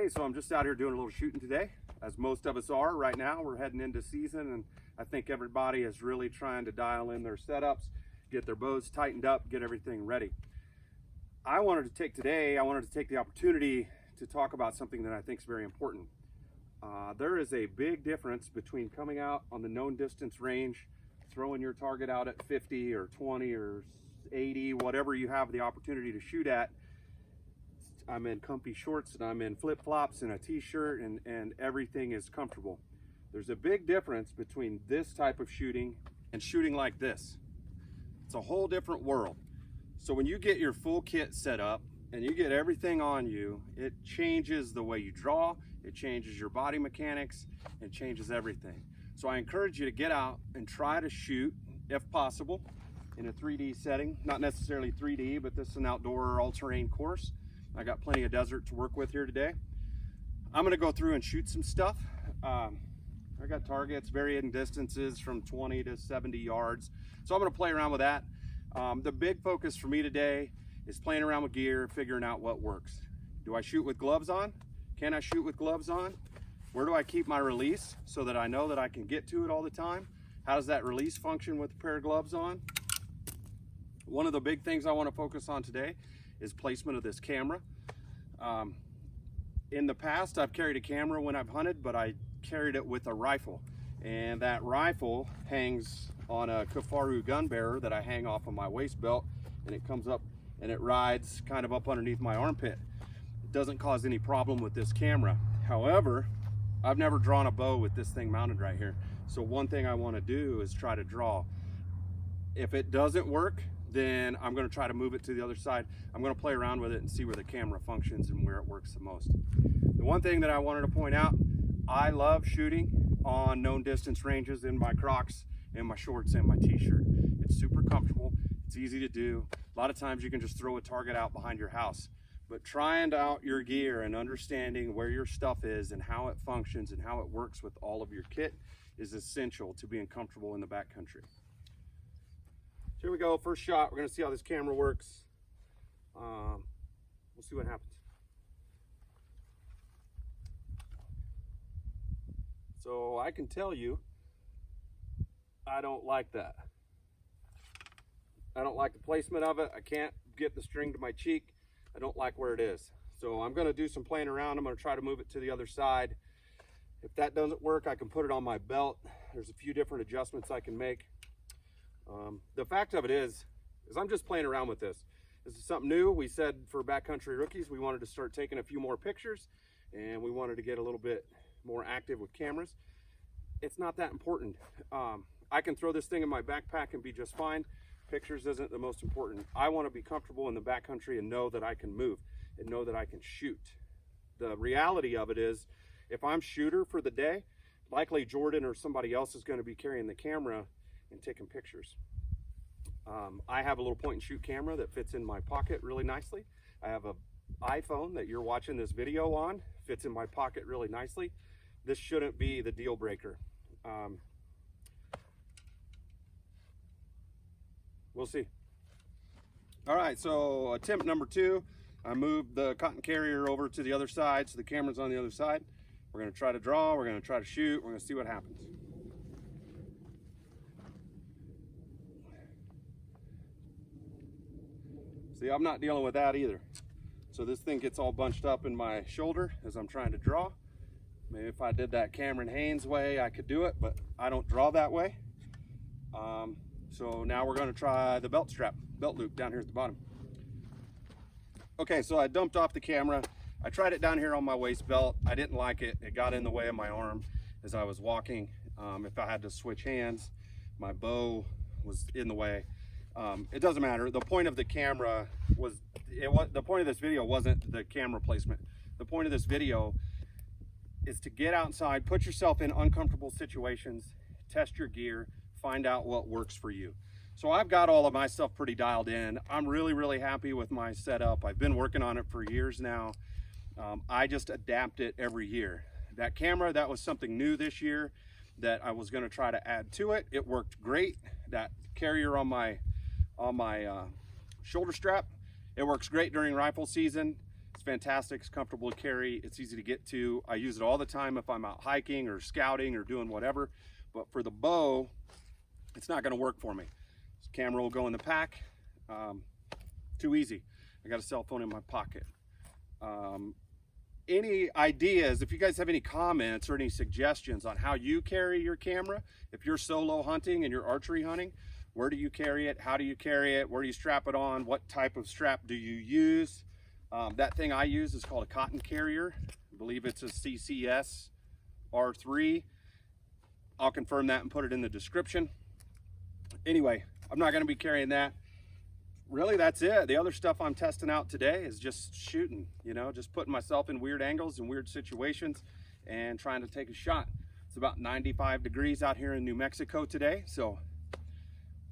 Hey, so I'm just out here doing a little shooting today, as most of us are right now. We're heading into season, and I think everybody is really trying to dial in their setups, get their bows tightened up, get everything ready. I wanted to take the opportunity to talk about something that I think is very important. There is a big difference between coming out on the known distance range, throwing your target out at 50 or 20 or 80, whatever you have the opportunity to shoot at. I'm in comfy shorts and I'm in flip-flops and a t-shirt and everything is comfortable. There's a big difference between this type of shooting and shooting like this. It's a whole different world. So when you get your full kit set up and you get everything on you, it changes the way you draw, it changes your body mechanics, it changes everything. So I encourage you to get out and try to shoot, if possible, in a 3D setting. Not necessarily 3D, but this is an outdoor all-terrain course. I got plenty of desert to work with here today. I'm gonna go through and shoot some stuff. I got targets varying distances from 20 to 70 yards. So I'm gonna play around with that. The big focus for me today is playing around with gear, figuring out what works. Do I shoot with gloves on? Can I shoot with gloves on? Where do I keep my release so that I know that I can get to it all the time? How does that release function with a pair of gloves on? One of the big things I wanna focus on today is placement of this camera. In the past, I've carried a camera when I've hunted, but I carried it with a rifle. And that rifle hangs on a Kafaru gun bearer that I hang off of my waist belt, and it comes up and it rides kind of up underneath my armpit. It doesn't cause any problem with this camera. However, I've never drawn a bow with this thing mounted right here. So one thing I want to do is try to draw. If it doesn't work, then I'm going to try to move it to the other side. I'm going to play around with it and see where the camera functions and where it works the most. The one thing that I wanted to point out, I love shooting on known distance ranges in my Crocs and my shorts and my t-shirt. It's super comfortable, it's easy to do. A lot of times you can just throw a target out behind your house, but trying out your gear and understanding where your stuff is and how it functions and how it works with all of your kit is essential to being comfortable in the backcountry. Here we go, first shot. We're gonna see how this camera works. We'll see what happens. So I can tell you, I don't like that. I don't like the placement of it. I can't get the string to my cheek. I don't like where it is. So I'm gonna do some playing around. I'm gonna try to move it to the other side. If that doesn't work, I can put it on my belt. There's a few different adjustments I can make. The fact of it is I'm just playing around with this. This is something new. We said for Backcountry rookies, we wanted to start taking a few more pictures and we wanted to get a little bit more active with cameras. It's not that important. I can throw this thing in my backpack and be just fine. Pictures isn't the most important. I want to be comfortable in the backcountry and know that I can move and know that I can shoot. The reality of it is, if I'm shooter for the day, likely Jordan or somebody else is going to be carrying the camera and taking pictures. I have a little point and shoot camera that fits in my pocket really nicely. I have an iPhone that you're watching this video on, fits in my pocket really nicely. This shouldn't be the deal breaker. We'll see. All right, so attempt number 2, I moved the cotton carrier over to the other side, so the camera's on the other side. We're gonna try to draw, we're gonna try to shoot, we're gonna see what happens. See, I'm not dealing with that either. So this thing gets all bunched up in my shoulder as I'm trying to draw. Maybe if I did that Cameron Haynes way, I could do it, but I don't draw that way. So now we're gonna try the belt loop down here at the bottom. Okay, so I dumped off the camera. I tried it down here on my waist belt. I didn't like it. It got in the way of my arm as I was walking. If I had to switch hands, my bow was in the way. It doesn't matter. The point of the camera was, the point of this video wasn't the camera placement. The point of this video is to get outside, put yourself in uncomfortable situations, test your gear, find out what works for you. So I've got all of my stuff pretty dialed in. I'm really happy with my setup. I've been working on it for years now. I just adapt it every year. That camera, that was something new this year that I was gonna try to add to it. It worked great. That carrier on my shoulder strap, it works great during rifle season. As fantastic, it's comfortable to carry, it's easy to get to. I use it all the time if I'm out hiking or scouting or doing whatever. But for the bow, it's not gonna work for me. This camera will go in the pack. Too easy. I got a cell phone in my pocket. Any ideas, if you guys have any comments or any suggestions on how you carry your camera, if you're solo hunting and you're archery hunting, where do you carry it? How do you carry it? Where do you strap it on? What type of strap do you use? That thing I use is called a cotton carrier. I believe it's a CCS R3. I'll confirm that and put it in the description. Anyway, I'm not gonna be carrying that. Really, that's it. The other stuff I'm testing out today is just shooting, you know, just putting myself in weird angles and weird situations and trying to take a shot. It's about 95 degrees out here in New Mexico today, so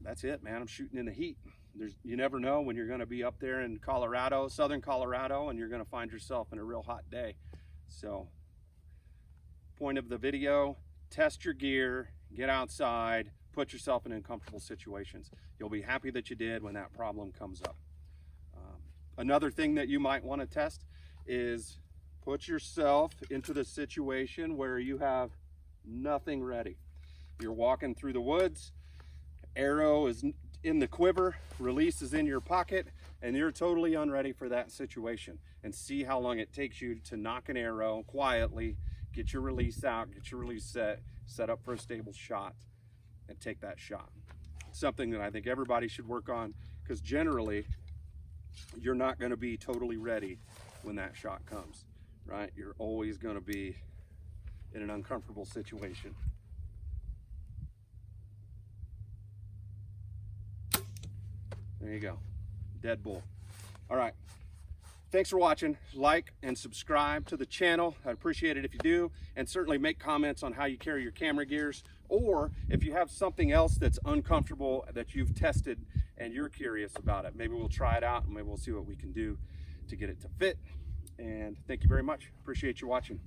that's it, man. I'm shooting in the heat. You never know when you're going to be up there in Colorado, southern Colorado, and you're going to find yourself in a real hot day. So, point of the video, test your gear, get outside, put yourself in uncomfortable situations. You'll be happy that you did when that problem comes up. Another thing that you might want to test is put yourself into the situation where you have nothing ready. You're walking through the woods, arrow is in the quiver, release is in your pocket, and you're totally unready for that situation. And see how long it takes you to knock an arrow quietly, get your release out, get your release set up for a stable shot, and take that shot. Something that I think everybody should work on, because generally you're not going to be totally ready when that shot comes, right? You're always going to be in an uncomfortable situation. There you go, dead bull. All right, thanks for watching. Like and subscribe to the channel. I'd appreciate it if you do, and certainly make comments on how you carry your camera gears, or if you have something else that's uncomfortable that you've tested and you're curious about it. Maybe we'll try it out and maybe we'll see what we can do to get it to fit. And thank you very much. Appreciate you watching.